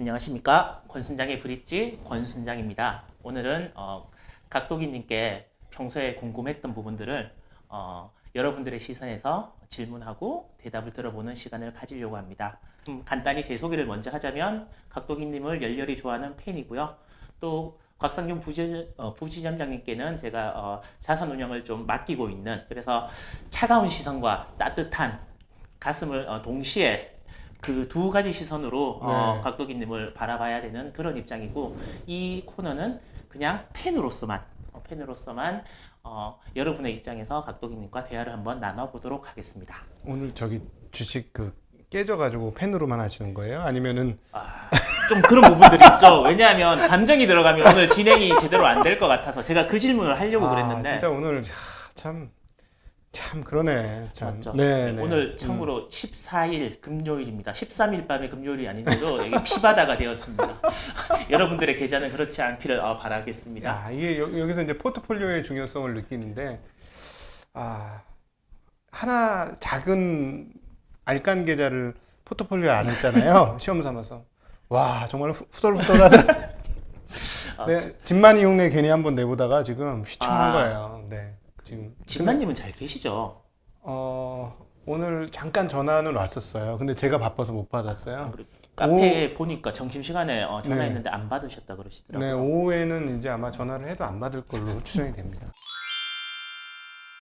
안녕하십니까. 권순장의 브릿지 권순장입니다. 오늘은 각도기님께 평소에 궁금했던 부분들을 여러분들의 시선에서 질문하고 대답을 들어보는 시간을 가지려고 합니다. 간단히 제 소개를 먼저 하자면 각도기님을 열렬히 좋아하는 팬이고요. 또 곽상준 부지점장님께는 제가 자산 운영을 좀 맡기고 있는, 그래서 차가운 시선과 따뜻한 가슴을 동시에 그 두 가지 시선으로 네. 각도기님을 바라봐야 되는 그런 입장이고, 이 코너는 그냥 팬으로서만 여러분의 입장에서 각도기님과 대화를 한번 나눠보도록 하겠습니다. 오늘 저기 주식 깨져가지고 펜으로만 하시는 거예요? 아니면은 좀 그런 부분들이 있죠. 왜냐하면 감정이 들어가면 오늘 진행이 제대로 안 될 것 같아서 제가 그 질문을 하려고 그랬는데. 진짜 오늘 참 그러네. 참. 맞죠? 네. 오늘 참고로 14일 금요일입니다. 13일 밤의 금요일이 아닌데도 이게 피바다가 되었습니다. 여러분들의 계좌는 그렇지 않기를 바라겠습니다. 이게 여기서 이제 포트폴리오의 중요성을 느끼는데 하나 작은 알간 계좌를 포트폴리오에 안 했잖아요. 시험 삼아서. 와 정말 후덜후덜하다. 네, 집만이 흉내 괜히 한번 내보다가 지금 휘청한 거예요. 네. 지금 진만님은 잘 계시죠? 오늘 잠깐 전화는 왔었어요. 근데 제가 바빠서 못 받았어요. 카페에 보니까 점심시간에 전화했는데 안 받으셨다 그러시더라고요. 네, 오후에는 이제 아마 전화를 해도 안 받을 걸로 추정이 됩니다.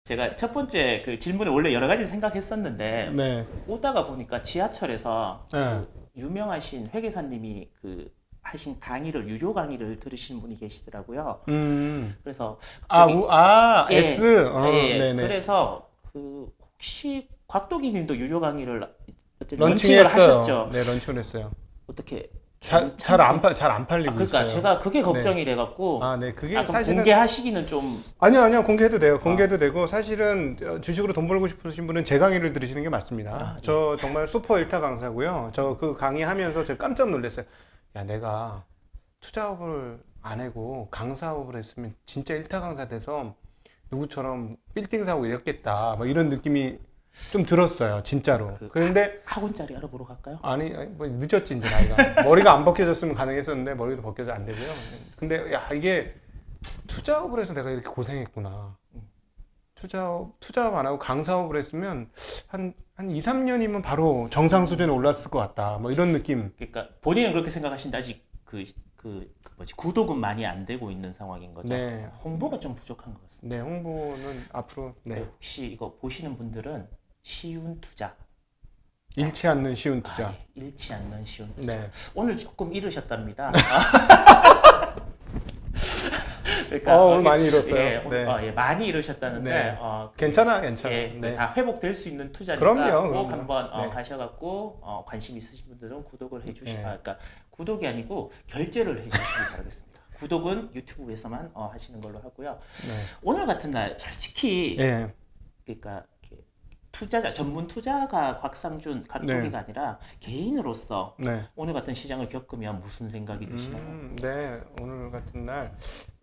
제가 첫 번째 그 질문에 원래 여러 가지 생각했었는데 네. 오다가 보니까 지하철에서 네. 유명하신 회계사님이 하신 유료 강의를 들으신 분이 계시더라고요. 그래서 예, S. 예. 네네. 그래서 혹시 곽도기님도 유료 강의를 런칭을 했어요. 하셨죠? 네, 런칭을 했어요. 어떻게 잘 안 팔리고 그러니까 있어요. 제가 그게 걱정이 돼갖고 네, 그게 그럼 사실은 공개하시기는 좀. 아니요, 공개해도 돼요. 공개해도 되고 사실은 주식으로 돈 벌고 싶으신 분은 제 강의를 들으시는 게 맞습니다. 예. 저 정말 슈퍼 일타 강사고요. 저 그 강의하면서 제가 깜짝 놀랐어요. 야, 내가 투자업을 안 하고 강사업을 했으면 진짜 일타 강사 돼서 누구처럼 빌딩 사고 이랬겠다. 뭐 이런 느낌이 좀 들었어요, 진짜로. 그런데 학원짜리 알아보러 갈까요? 아니 뭐 늦었지 이제 나이가. 머리가 안 벗겨졌으면 가능했었는데 머리도 벗겨져 안 되고요. 근데 야 이게 투자업을 해서 내가 이렇게 고생했구나. 투자업 안 하고 강사업을 했으면 한 2, 3년이면 바로 정상 수준에 올랐을 것 같다. 뭐 이런 느낌. 그러니까 본인은 그렇게 생각하시는데 아직 구독은 많이 안 되고 있는 상황인 거죠. 네. 홍보가 좀 부족한 것 같습니다. 네, 홍보는 앞으로 혹시 이거 보시는 분들은 쉬운 투자, 잃지 않는 쉬운 투자. 잃지 않는 쉬운 투자. 네. 오늘 조금 잃으셨답니다. 그러니까 오늘 많이 잃었어요. 네. 많이 잃으셨다는데 네. 괜찮아. 예, 네. 다 회복될 수 있는 투자니까 그럼요. 꼭 한번 네. 가셔갖고 관심 있으신 분들은 구독을 해주시. 네. 그러니까 구독이 아니고 결제를 해주시기 바라겠습니다. 구독은 유튜브에서만 하시는 걸로 하고요. 네. 오늘 같은 날 솔직히 예. 그러니까 투자자 전문 투자가 곽상준 각도기가 네. 아니라 개인으로서 네. 오늘 같은 시장을 겪으면 무슨 생각이 드시나요? 네, 오늘 같은 날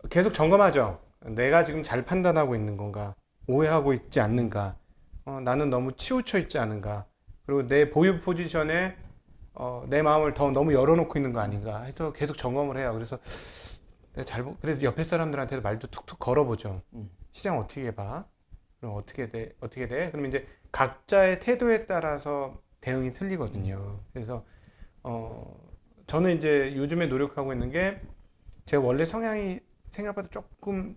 계속 점검하죠. 내가 지금 잘 판단하고 있는 건가, 오해하고 있지 않는가, 나는 너무 치우쳐 있지 않은가, 그리고 내 보유 포지션에 내 마음을 더 너무 열어놓고 있는 거 아닌가 해서 계속 점검을 해요. 그래서 그래서 옆에 사람들한테도 말도 툭툭 걸어보죠. 시장 어떻게 봐? 그럼 어떻게 돼? 그러면 이제 각자의 태도에 따라서 대응이 틀리거든요. 그래서 저는 이제 요즘에 노력하고 있는 게 제가 원래 성향이 생각보다 조금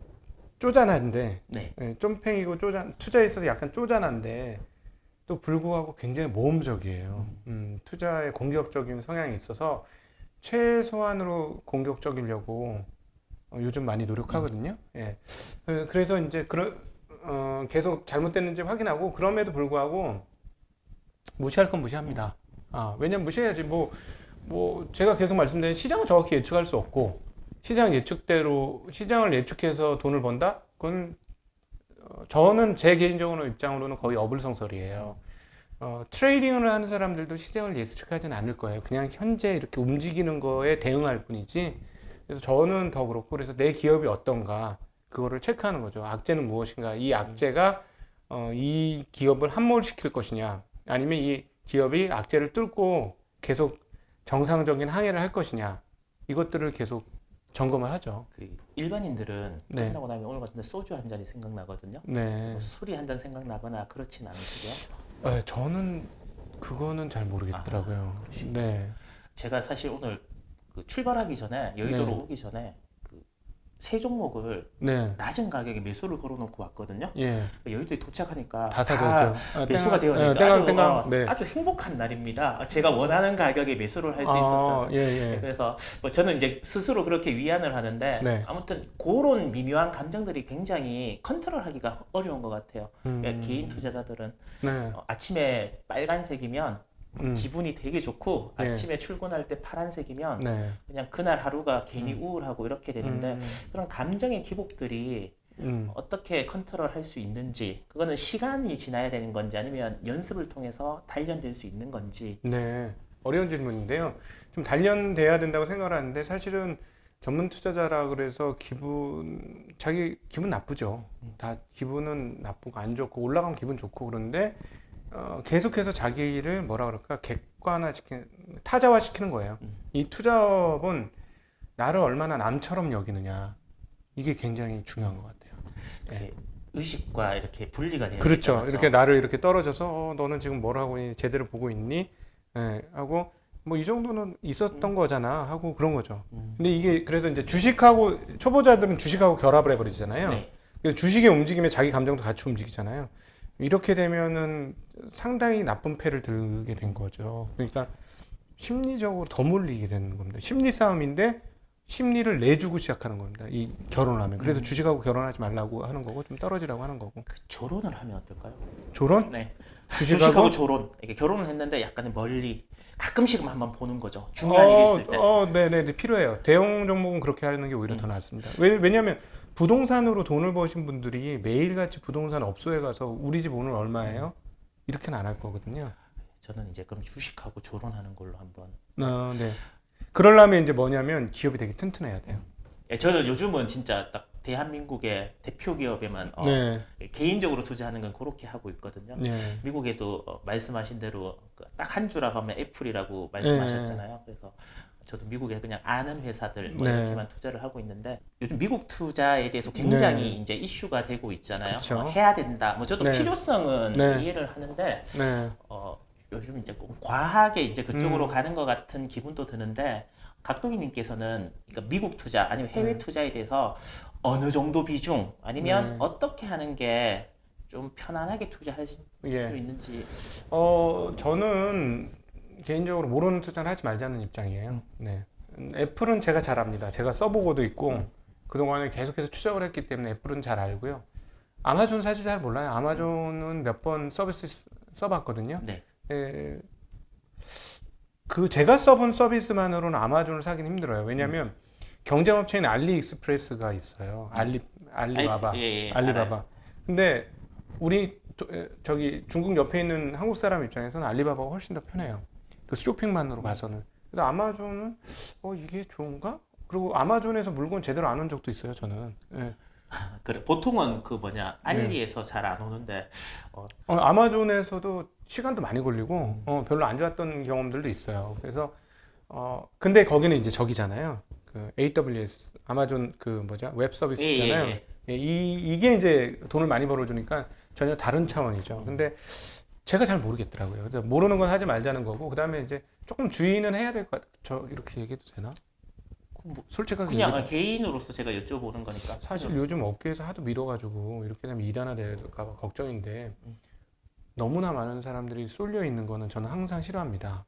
쪼잔한데, 네. 쫌팽이고 투자에 있어서 약간 쪼잔한데 또 불구하고 굉장히 모험적이에요. 투자에 공격적인 성향이 있어서 최소한으로 공격적이려고 요즘 많이 노력하거든요. 예. 그래서 이제 계속 잘못됐는지 확인하고 그럼에도 불구하고 무시할 건 무시합니다. 왜냐면 무시해야지. 뭐 제가 계속 말씀드린 시장을 정확히 예측할 수 없고 시장을 예측해서 돈을 번다? 그건 저는 제 개인적으로 입장으로는 거의 어불성설이에요. 트레이딩을 하는 사람들도 시장을 예측하지는 않을 거예요. 그냥 현재 이렇게 움직이는 거에 대응할 뿐이지. 그래서 저는 더 그렇고, 그래서 내 기업이 어떤가 그거를 체크하는 거죠. 악재는 무엇인가? 이 악재가 이 기업을 함몰시킬 것이냐, 아니면 이 기업이 악재를 뚫고 계속 정상적인 항해를 할 것이냐 이것들을 계속 점검을 하죠. 그 일반인들은 네. 끝나고 나면 오늘 같은데 소주 한 잔이 생각나거든요. 네. 뭐 술이 한 잔 생각나거나 그렇진 않으시고요. 저는 그거는 잘 모르겠더라고요. 네. 제가 사실 오늘 그 출발하기 전에 여의도로 네. 오기 전에 그 세 종목을 네. 낮은 가격에 매수를 걸어놓고 왔거든요. 예. 여의도에 도착하니까 다 사졌죠. 매수가 땡- 되어져 있다. 땡강 아주, 땡강. 네. 아주 행복한 날입니다. 제가 원하는 가격에 매수를 할 수 있었던. 예, 예. 그래서 뭐 저는 이제 스스로 그렇게 위안을 하는데 네. 아무튼 그런 미묘한 감정들이 굉장히 컨트롤하기가 어려운 것 같아요. 음. 그러니까 개인 투자자들은 네. 아침에 빨간색이면 기분이 되게 좋고 예. 아침에 출근할 때 파란색이면 네. 그냥 그날 하루가 괜히 우울하고 이렇게 되는데 음. 그런 감정의 기복들이 어떻게 컨트롤할 수 있는지 그거는 시간이 지나야 되는 건지 아니면 연습을 통해서 단련될 수 있는 건지. 네. 어려운 질문인데요. 좀 단련돼야 된다고 생각을 하는데 사실은 전문 투자자라 그래서 자기 기분 나쁘죠. 다 기분은 나쁘고 안 좋고 올라가면 기분 좋고 그런데 계속해서 자기를 뭐라 그럴까 타자화 시키는 거예요. 이 투자업은 나를 얼마나 남처럼 여기느냐 이게 굉장히 중요한 것 같아요. 이렇게 의식과 이렇게 분리가 되어 그렇죠. 있잖아요. 이렇게 나를 이렇게 떨어져서 너는 지금 뭘 하고 있니? 제대로 보고 있니? 예, 하고 뭐 이 정도는 있었던 거잖아 하고 그런 거죠. 근데 이게 그래서 이제 주식하고 초보자들은 주식하고 결합을 해버리잖아요. 네. 그래서 주식의 움직임에 자기 감정도 같이 움직이잖아요. 이렇게 되면은 상당히 나쁜 패를 들게 된 거죠. 그러니까 심리적으로 더 몰리게 되는 겁니다. 심리 싸움인데 심리를 내주고 시작하는 겁니다. 이 결혼을 하면. 그래서 주식하고 결혼하지 말라고 하는 거고 좀 떨어지라고 하는 거고. 그 조론을 하면 어떨까요? 조론? 네. 주식하고? 주식하고 조론. 이렇게 결혼을 했는데 약간 멀리 가끔씩은 한번 보는 거죠. 중요한 일이 있을 때. 네네, 필요해요. 대형 종목은 그렇게 하는 게 오히려 더 낫습니다. 왜냐면 부동산으로 돈을 버신 분들이 매일같이 부동산 업소에 가서 우리 집 오늘 얼마예요? 이렇게는 안 할 거거든요. 저는 이제 그럼 주식하고 조론하는 걸로 한번. 네. 그러려면 이제 뭐냐면 기업이 되게 튼튼해야 돼요. 예, 저는 요즘은 진짜 딱 대한민국의 대표 기업에만 네. 개인적으로 투자하는 건 그렇게 하고 있거든요. 네. 미국에도 말씀하신 대로 딱 한 주라고 하면 애플이라고 말씀하셨잖아요. 그래서 저도 미국에 그냥 아는 회사들 뭐 네. 이렇게만 투자를 하고 있는데 요즘 미국 투자에 대해서 굉장히 네. 이제 이슈가 되고 있잖아요. 그쵸. 해야 된다. 뭐 저도 네. 필요성은 네. 이해를 하는데 네. 요즘 이제 좀 과하게 이제 그쪽으로 가는 것 같은 기분도 드는데 각도기님께서는 그러니까 미국 투자 아니면 해외 투자에 대해서 어느 정도 비중 아니면 네. 어떻게 하는 게 좀 편안하게 투자할 수 예. 있는지. 저는 개인적으로 모르는 투자는 하지 말자는 입장이에요. 네. 애플은 제가 잘 압니다. 제가 써보고도 있고 그동안에 계속해서 추적을 했기 때문에 애플은 잘 알고요. 아마존 사실 잘 몰라요. 아마존은 몇 번 서비스 써봤거든요. 네. 제가 써본 서비스만으로는 아마존을 사긴 힘들어요. 왜냐하면 경쟁업체인 알리익스프레스가 있어요. 알리바바. 예, 알리바바. 알아요. 근데 저기 중국 옆에 있는 한국 사람 입장에서는 알리바바가 훨씬 더 편해요. 그 쇼핑만으로 봐서는. 그래서 아마존은 이게 좋은가? 그리고 아마존에서 물건 제대로 안 온 적도 있어요, 저는. 예. 그래 보통은 그 뭐냐 알리에서 잘 안 오는데 아마존에서도 시간도 많이 걸리고 별로 안 좋았던 경험들도 있어요. 그래서 근데 거기는 이제 저기잖아요. 그 AWS 아마존 웹 서비스잖아요. 예. 이게 이제 돈을 많이 벌어주니까 전혀 다른 차원이죠. 근데 제가 잘 모르겠더라고요. 그래서 모르는 건 하지 말자는 거고 그다음에 이제 조금 주의는 해야 될 것 같아요. 저 이렇게 얘기해도 되나? 뭐 솔직하게 그냥 얘기해도 개인으로서 제가 여쭤보는 거니까. 사실 요즘 업계에서 하도 밀어가지고 이렇게 되면 일하나 될까 봐 걱정인데 너무나 많은 사람들이 쏠려 있는 거는 저는 항상 싫어합니다.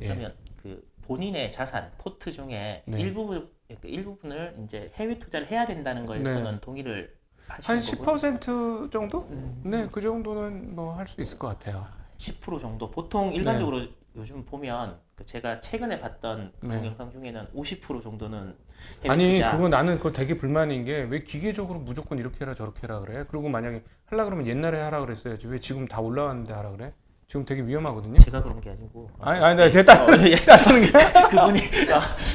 예. 그러면 그 본인의 자산 포트 중에 네. 일부분을 이제 해외 투자를 해야 된다는 거에서는 네. 동의를 한 하시는 거고 10% 정도? 네, 그 정도는 뭐 할 수 있을 것 같아요. 10% 정도. 보통 일반적으로 요즘 보면 제가 최근에 봤던 네. 동영상 중에는 50% 정도는 해외 아니, 투자. 그거 나는 그거 되게 불만인 게 왜 기계적으로 무조건 이렇게 해라 저렇게 해라 그래? 그리고 만약에 하려 그러면 옛날에 하라 그랬어야지. 왜 지금 다 올라왔는데 하라 그래? 지금 되게 위험하거든요. 제가 그런 게 아니고. 아니, 제가 따지는 게 그분이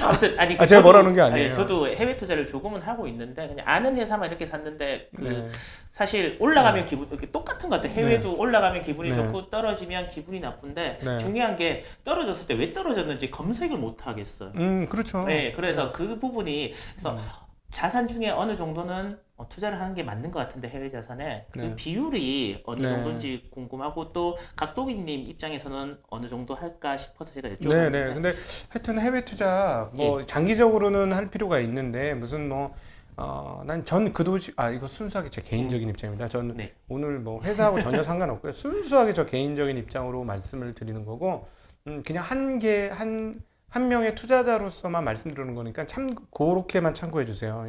아무튼 아니 제가 뭐라는 게 아니에요. 저도 해외 투자를 조금은 하고 있는데 그냥 아는 회사만 이렇게 샀는데 네. 사실 올라가면 기분 이렇게 똑같은 것 같아. 해외도 네. 올라가면 기분이 네. 좋고 떨어지면 기분이 나쁜데 네. 중요한 게 떨어졌을 때 왜 떨어졌는지 검색을 못 하겠어요. 그렇죠. 네, 그래서 그 부분이 그래서 자산 중에 어느 정도는 투자를 하는 게 맞는 것 같은데 해외 자산에 그 네. 비율이 어느 네. 정도인지 궁금하고 또 각도기님 입장에서는 어느 정도 할까 싶어서 제가 네, 여쭤봤는데 네. 근데 하여튼 해외 투자 뭐 장기적으로는 할 필요가 있는데 무슨 뭐 난 전 그 도시 이거 순수하게 제 개인적인 입장입니다. 전 네. 오늘 뭐 회사하고 전혀 상관없고요. 순수하게 저 개인적인 입장으로 말씀을 드리는 거고 그냥 한 명의 투자자로서만 말씀드리는 거니까 참 그렇게만 참고해 주세요.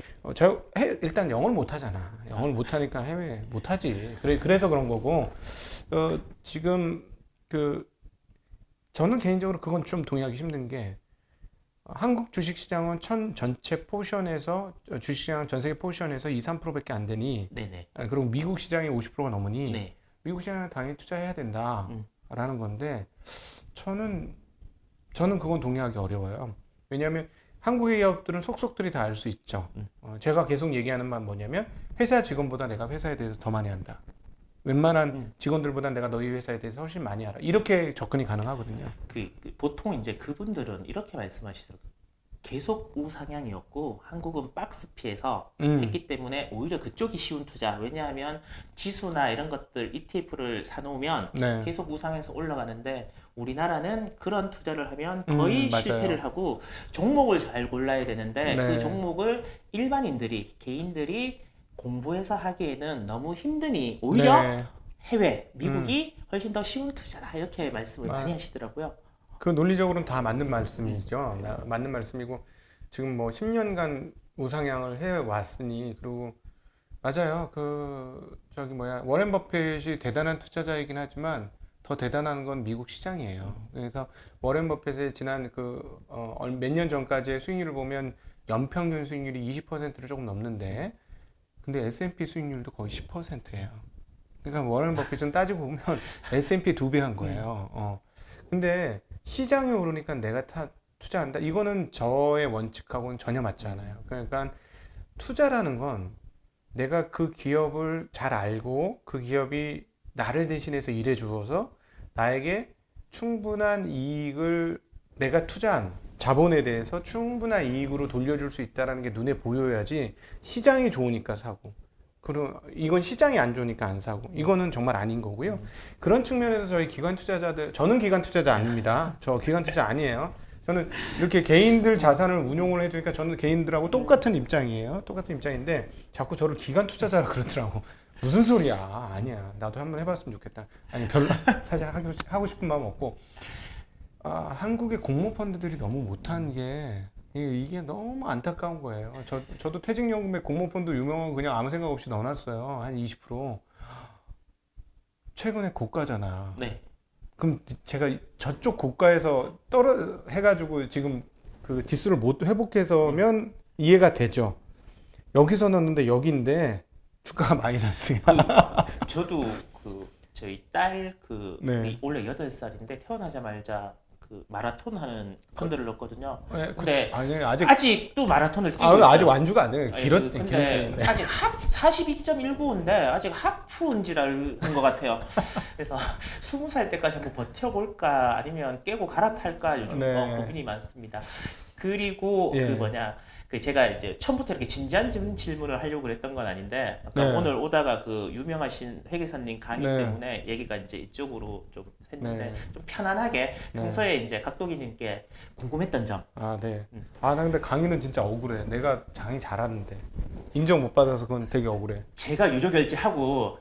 일단 영어를 못 하잖아. 영어를 못 하니까 해외 못 하지. 그래서 그런 거고 지금 저는 개인적으로 그건 좀 동의하기 힘든 게 한국 주식시장은 전체 포션에서 주식시장 전 세계 포션에서 2-3%밖에 안 되니 네네. 그리고 미국 시장이 50%가 넘으니 네. 미국 시장에 당연히 투자해야 된다라는 건데 저는 그건 동의하기 어려워요. 왜냐하면 한국의 기업들은 속속들이 다 알 수 있죠. 제가 계속 얘기하는 말 뭐냐면 회사 직원보다 내가 회사에 대해서 더 많이 안다. 웬만한 직원들보다 내가 너희 회사에 대해서 훨씬 많이 알아. 이렇게 접근이 가능하거든요. 보통 이제 그분들은 이렇게 말씀하시더라고요. 계속 우상향이었고 한국은 박스 피해서 했기 때문에 오히려 그쪽이 쉬운 투자. 왜냐하면 지수나 이런 것들 ETF를 사놓으면 네. 계속 우상해서 올라가는데 우리나라는 그런 투자를 하면 거의 맞아요. 실패를 하고 종목을 잘 골라야 되는데 네. 그 종목을 일반인들이 개인들이 공부해서 하기에는 너무 힘드니 오히려 네. 해외 미국이 훨씬 더 쉬운 투자다 이렇게 말씀을 많이 하시더라고요. 그 논리적으로는 다 맞는 말씀이죠. 맞는 말씀이고 지금 뭐 10년간 우상향을 해 왔으니 그리고 맞아요. 워렌 버핏이 대단한 투자자이긴 하지만 더 대단한 건 미국 시장이에요. 그래서 워렌 버핏의 지난 몇 년 전까지의 수익률을 보면 연평균 수익률이 20%를 조금 넘는데 근데 S&P 수익률도 거의 10%예요. 그러니까 워렌 버핏은 따지고 보면 S&P 2배 한 거예요. 근데 시장이 오르니까 내가 투자한다. 이거는 저의 원칙하고는 전혀 맞지 않아요. 그러니까 투자라는 건 내가 그 기업을 잘 알고 그 기업이 나를 대신해서 일해 주어서 나에게 충분한 이익을 내가 투자한 자본에 대해서 충분한 이익으로 돌려줄 수 있다는 게 눈에 보여야지 시장이 좋으니까 사고 그럼 이건 시장이 안 좋으니까 안 사고 이거는 정말 아닌 거고요. 그런 측면에서 저희 기관 투자자들 저는 기관 투자자 아닙니다. 저 기관 투자 아니에요. 저는 이렇게 개인들 자산을 운용을 해주니까 저는 개인들하고 똑같은 입장이에요. 똑같은 입장인데 자꾸 저를 기관 투자자라 그러더라고. 무슨 소리야? 아니야. 나도 한번 해봤으면 좋겠다. 아니 별로 사실 하고 싶은 마음 없고 한국의 공모 펀드들이 너무 못한 게 이게 너무 안타까운 거예요. 저도 퇴직연금에 공모펀드 유명한 거 그냥 아무 생각 없이 넣어놨어요. 한 20%. 최근에 고가잖아. 네. 그럼 제가 저쪽 고가에서 해가지고 지금 그 지수를 못 회복해서면 이해가 되죠. 여기서 넣었는데 여기인데 주가가 마이너스야. 저도 저희 딸 네. 원래 8살인데 태어나자마자 마라톤 하는 펀드를 넣었거든요. 네, 근데 아직 아직도 마라톤을 뛰고 있어요. 아직 완주가 안 돼요. 근데 아직 42.195인데 아직 하프인지라는 것 같아요. 그래서 20살 때까지 한번 버텨볼까 아니면 깨고 갈아탈까 요즘 고민이 많습니다. 그리고 제가 이제 처음부터 이렇게 진지한 질문을 하려고 그랬던 건 아닌데 오늘 오다가 유명하신 회계사님 강의 때문에 얘기가 이제 이쪽으로 좀 샜는데 좀 편안하게 평소에 이제 각도기님께 궁금했던 점. 네. 나 근데 강의는 진짜 억울해. 내가 강의 잘하는데 인정 못 받아서 그건 되게 억울해. 제가 유료 결제하고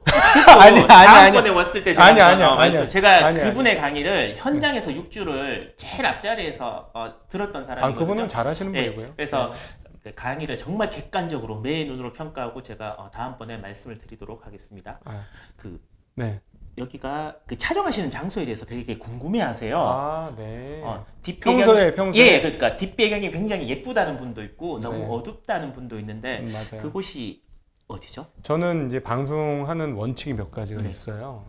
다음번에 왔을 때 제가 그분의 강의를 현장에서 6주를 제일 앞자리에서 들었던 사람이거든요. 그분은 잘하시는 분이고요. 그래서 강의를 정말 객관적으로 매 눈으로 평가하고 제가 다음번에 말씀을 드리도록 하겠습니다. 여기가 촬영하시는 장소에 대해서 되게 궁금해하세요. 네. 뒷배경이, 평소에. 그러니까 뒷배경이 굉장히 예쁘다는 분도 있고 너무 어둡다는 분도 있는데 맞아요. 그곳이 어디죠? 저는 이제 방송하는 원칙이 몇 가지가 있어요.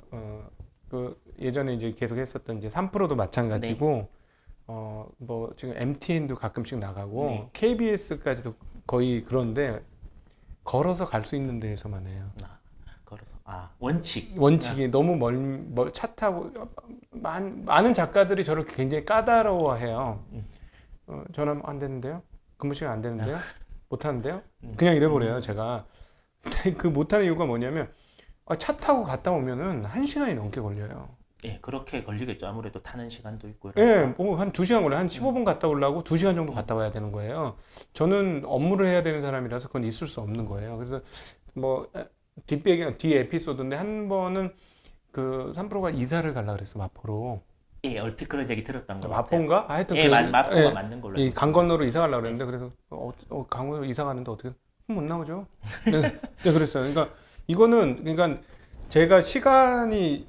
그 예전에 이제 계속 했었던 이제 3프로도 마찬가지고 뭐 지금 MTN도 가끔씩 나가고 네. KBS까지도 거의 그런데 걸어서 갈 수 있는 데에서만 해요. 걸어서 원칙. 원칙이 너무 차 타고 많은 작가들이 저를 굉장히 까다로워해요. 전화 안 되는데요? 근무 시간 안 되는데요? 못 하는데요? 그냥 이래버려요, 제가. 근데 그 못하는 이유가 뭐냐면 차 타고 갔다 오면은 1시간이 넘게 걸려요. 예, 그렇게 걸리겠죠. 아무래도 타는 시간도 있고. 예, 뭐 한 2시간 걸려요. 한 15분 갔다 오려고 2시간 정도 갔다 와야 되는 거예요. 저는 업무를 해야 되는 사람이라서 그건 있을 수 없는 거예요. 그래서 뭐 뒤 에피소드인데 한 번은 그 3프로가 이사를 가려고 그랬어, 마포로. 예, 얼핏 그런 얘기 들었던 것 같아요. 마포인가? 하여튼 예, 마포가 맞는 걸로. 이 강건로로 이사 가려고 그랬는데 그래서 강건로로 이사 가는데 어떻게 못 나오죠? 네, 그랬어요. 그러니까 이거는 그러니까 제가 시간을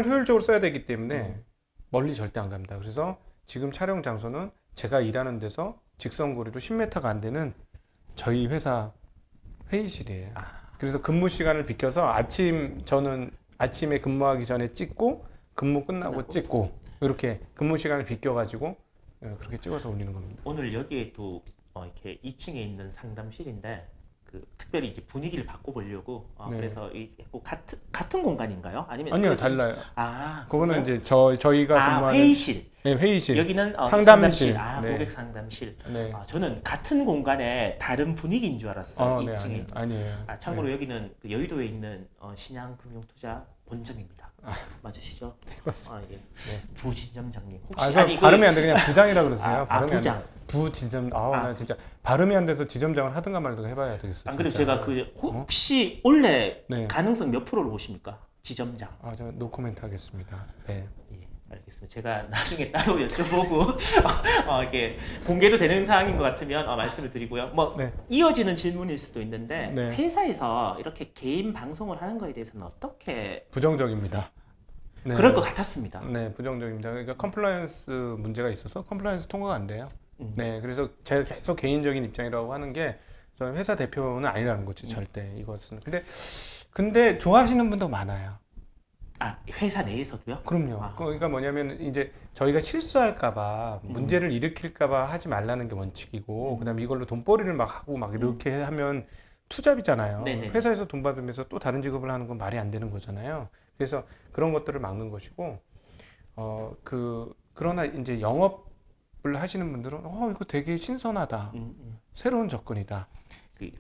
효율적으로 써야 되기 때문에 멀리 절대 안 갑니다. 그래서 지금 촬영 장소는 제가 일하는 데서 직선거리로 10m가 안 되는 저희 회사 회의실이에요. 그래서 근무 시간을 비켜서 저는 아침에 근무하기 전에 찍고 근무 끝나고 찍고 이렇게 근무 시간을 비껴가지고 그렇게 찍어서 올리는 겁니다. 오늘 여기에 또 이렇게 2층에 있는 상담실인데 그 특별히 이제 분위기를 바꿔보려고 네. 그래서 이제 꼭 같은 공간인가요? 아니면 아니요, 달라요. 그거요? 그거는 이제 저희가 근무하는 회의실. 네, 회의실. 여기는 상담실. 네. 고객 상담실. 네. 저는 같은 공간에 다른 분위기인 줄 알았어요. 네, 2층에. 아니에요. 참고로 네. 여기는 그 여의도에 있는 신양금융투자 본점입니다. 맞으시죠? 맞습니다. 예. 네. 부지점장님. 그 혹시 발음이 안 돼. 그냥 부장이라 그러세요. 발음이 안 부장. 돼. 부지점. 나 진짜 발음이 안 돼서 지점장을 하든가 말든가 해봐야 되겠어요. 안 그래도 진짜. 제가 혹시 원래 네. 가능성 몇 프로를 보십니까? 지점장. 저 노코멘트 하겠습니다. 네. 예, 알겠습니다. 제가 나중에 따로 여쭤보고 이렇게 공개도 되는 사항인 것 같으면 말씀을 드리고요. 네. 이어지는 질문일 수도 있는데 네. 회사에서 이렇게 개인 방송을 하는 거에 대해서는 어떻게 부정적입니다. 네. 그럴 것 같았습니다. 네, 부정적입니다. 그러니까 컴플라이언스 문제가 있어서 컴플라이언스 통과가 안 돼요. 네, 그래서 제가 계속 개인적인 입장이라고 하는 게 저는 회사 대표는 아니라는 거지 절대 이것은. 근데 좋아하시는 분도 많아요. 회사 내에서도요? 그럼요. 그러니까 뭐냐면 이제 저희가 실수할까봐 문제를 일으킬까봐 하지 말라는 게 원칙이고, 그다음에 이걸로 돈벌이를 막 하고 막 이렇게 하면 투잡이잖아요. 네네. 회사에서 돈 받으면서 또 다른 직업을 하는 건 말이 안 되는 거잖아요. 그래서 그런 것들을 막는 것이고, 그러나 이제 영업을 하시는 분들은 이거 되게 신선하다, 새로운 접근이다.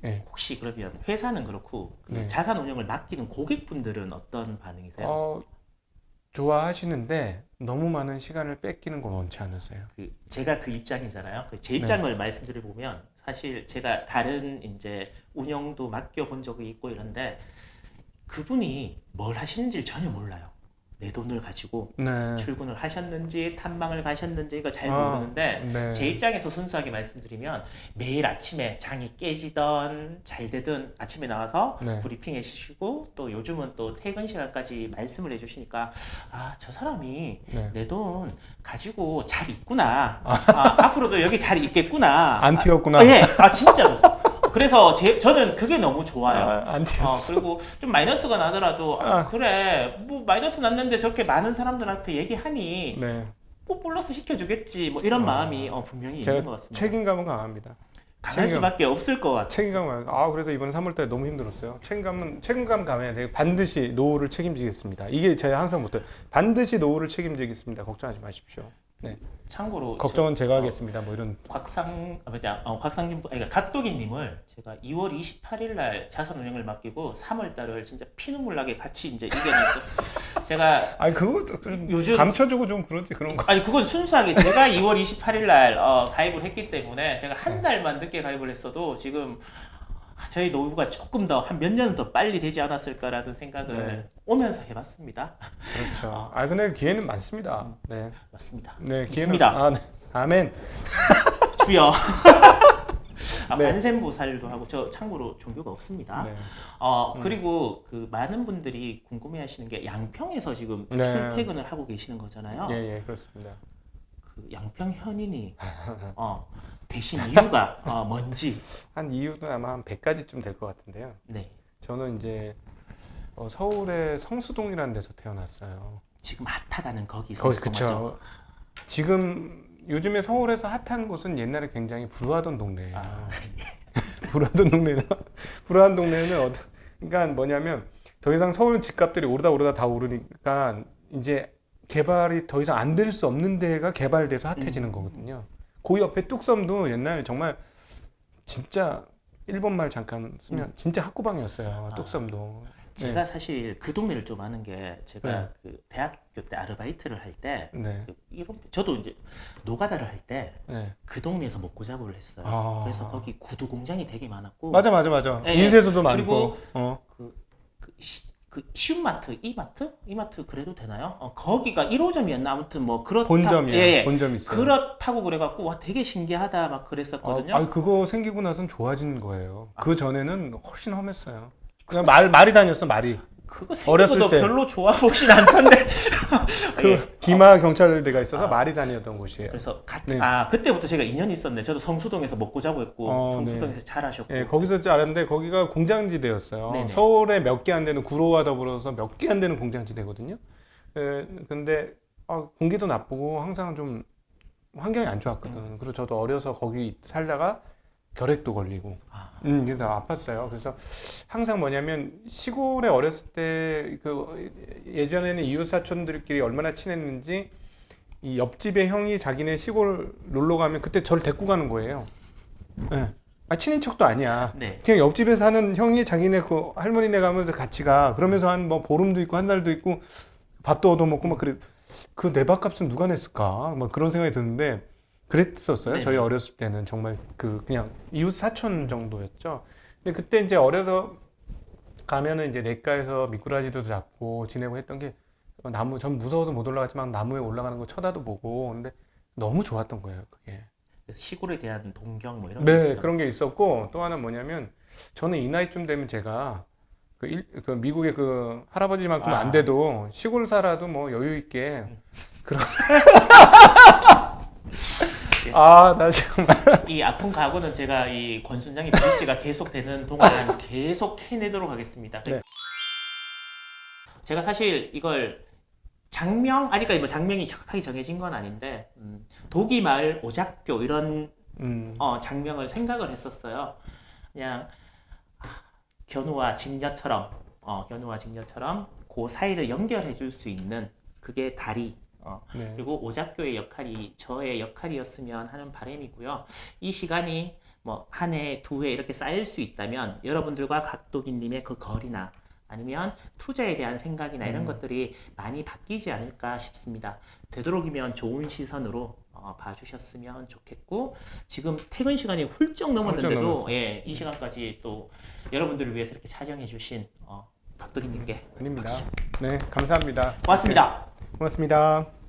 네. 혹시 그러면 회사는 그렇고 네. 자산 운영을 맡기는 고객분들은 어떤 반응이세요? 좋아하시는데 너무 많은 시간을 뺏기는 건 원치 않으세요. 제가 그 입장이잖아요. 제 입장을 말씀드려 보면 사실 제가 다른 이제 운영도 맡겨본 적이 있고 이런데 그분이 뭘 하시는지를 전혀 몰라요. 내 돈을 가지고 네. 출근을 하셨는지 탐방을 가셨는지 이거 잘 모르는데 네. 제 입장에서 순수하게 말씀드리면 매일 아침에 장이 깨지던 잘 되든 아침에 나와서 네. 브리핑 해주시고 또 요즘은 또 퇴근 시간까지 말씀을 해주시니까 저 사람이 네. 내 돈 가지고 잘 있구나. 앞으로도 여기 잘 있겠구나. 안 튀었구나. 예, 진짜로. 그래서 저는 그게 너무 좋아요. 안 튀었어. 그리고 좀 마이너스가 나더라도 그래 뭐 마이너스 났는데 저렇게 많은 사람들 앞에 얘기하니 네. 꼭 플러스 시켜주겠지 뭐 이런 마음이 분명히 있는 것 같습니다. 책임감은 강합니다. 강할 수밖에 없을 것 같아요. 책임감. 그래서 이번 3월달에 너무 힘들었어요. 책임감 가면 내가 반드시 노후를 책임지겠습니다. 이게 제가 항상 못해요. 반드시 노후를 책임지겠습니다. 걱정하지 마십시오. 네. 참고로 걱정은 제가 하겠습니다. 뭐 이런. 갓도기님을 제가 2월 28일 날 자산 운영을 맡기고 3월 달을 진짜 피눈물 나게 같이 이제 이겨냈고 제가 그것도 좀 요즘 감춰주고 좀 그러지 그런 거. 그건 순수하게 제가 2월 28일 날 가입을 했기 때문에 제가 한 달만 늦게 가입을 했어도 지금 저희 노후가 조금 더 한 몇 년 더 빨리 되지 않았을까라는 생각을 오면서 해봤습니다. 그렇죠. 근데 기회는 많습니다. 네. 맞습니다. 네, 있습니다. 네. 아멘. 주여. 네. 관세음보살도 하고 저 참고로 종교가 없습니다. 네. 그리고 그 많은 분들이 궁금해하시는 게 양평에서 지금 네. 출퇴근을 하고 계시는 거잖아요. 예, 그렇습니다. 그 양평 현인이 되신 이유가 뭔지. 한 이유는 아마 한 100가지쯤 될 것 같은데요. 네. 저는 이제 서울의 성수동이라는 데서 태어났어요. 지금 핫하다는 거기서 거기 궁금하죠. 그쵸. 지금 요즘에 서울에서 핫한 곳은 옛날에 굉장히 불우하던 동네예요. 아, 불우한 동네는 그러니까 뭐냐면 더 이상 서울 집값들이 오르다 다 오르니까 이제 개발이 더 이상 안 될 수 없는 데가 개발돼서 핫해지는 거거든요. 그 옆에 뚝섬도 옛날에 정말 진짜 일본말 잠깐 쓰면 진짜 학구방이었어요. 뚝섬도. 제가 사실 그 동네를 좀 아는 게 제가 네. 그 대학교 때 아르바이트를 할 때 네. 저도 이제 노가다를 할 때 네. 그 동네에서 먹고 잡어를 했어요. 아. 그래서 거기 구두 공장이 되게 많았고 맞아. 예, 인쇄소도 많고. 그리고 어. 그 시우마트, 이마트 그래도 되나요? 거기가 1호점이었나 아무튼 뭐 그렇다. 본점이야. 예, 본점 있어요. 그렇다고 그래갖고 와 되게 신기하다 막 그랬었거든요. 아니 그거 생기고 나선 좋아진 거예요. 그 전에는 훨씬 험했어요. 그냥 말이 다녔어 말이. 그거 어렸을 생각보다 때. 별로 좋아 보진 않던데. 그 기마 경찰대가 있어서 말이 다녔던 곳이에요. 그래서 네. 그때부터 제가 인연이 있었네. 저도 성수동에서 먹고 자고 했고 성수동에서 자라셨고. 예, 거기서 알았는데 거기가 공장지대였어요. 네네. 서울에 몇 개 안 되는 구로와 더불어서 몇 개 안 되는 공장지대거든요. 근데 공기도 나쁘고 항상 좀 환경이 안 좋았거든. 그리고 저도 어려서 거기 살다가 결핵도 걸리고, 그래서 아팠어요. 그래서 항상 뭐냐면 시골에 어렸을 때 그 예전에는 이웃 사촌들끼리 얼마나 친했는지 이 옆집의 형이 자기네 시골 놀러 가면 그때 저를 데리고 가는 거예요. 네. 친인 척도 아니야. 네. 그냥 옆집에 사는 형이 자기네 그 할머니네 가면서 같이 가. 그러면서 한 뭐 보름도 있고 한 달도 있고 밥도 얻어먹고 막 그래. 그 내 밥값은 누가 냈을까? 막 그런 생각이 드는데 그랬었어요. 네. 저희 어렸을 때는 정말 그냥 이웃 사촌 정도였죠. 근데 그때 이제 어려서 가면은 이제 냇가에서 미꾸라지도 잡고 지내고 했던 게 전 무서워서 못 올라갔지만 나무에 올라가는 거 쳐다도 보고 근데 너무 좋았던 거예요. 그게. 그래서 시골에 대한 동경 뭐 이런 게 네, 있어요. 그런 게 있었고 또 하나 뭐냐면 저는 이 나이쯤 되면 제가 그 미국의 그 할아버지만큼 안 돼도 시골 살아도 뭐 여유 있게 그런 나 정말 이 아픈 각오는 제가 이 권순장의 브릿지가 계속 되는 동안 계속 해내도록 하겠습니다. 네. 제가 사실 이걸 아직까지 뭐 장명이 정확하게 정해진 건 아닌데 독이 마을 오작교 이런 장명을 생각을 했었어요. 그냥 견우와 직녀처럼 그 사이를 연결해 줄 수 있는 그게 다리 네. 그리고 오작교의 역할이 저의 역할이었으면 하는 바람이고요. 이 시간이 뭐 한 해, 두 해 이렇게 쌓일 수 있다면 여러분들과 각도기님의 그 거리나 아니면 투자에 대한 생각이나 이런 것들이 많이 바뀌지 않을까 싶습니다. 되도록이면 좋은 시선으로 봐주셨으면 좋겠고 지금 퇴근 시간이 훌쩍 넘었는데도 이 시간까지 또 여러분들을 위해서 이렇게 촬영해 주신 각도기님께 아닙니다. 네, 감사합니다. 고맙습니다. 고맙습니다.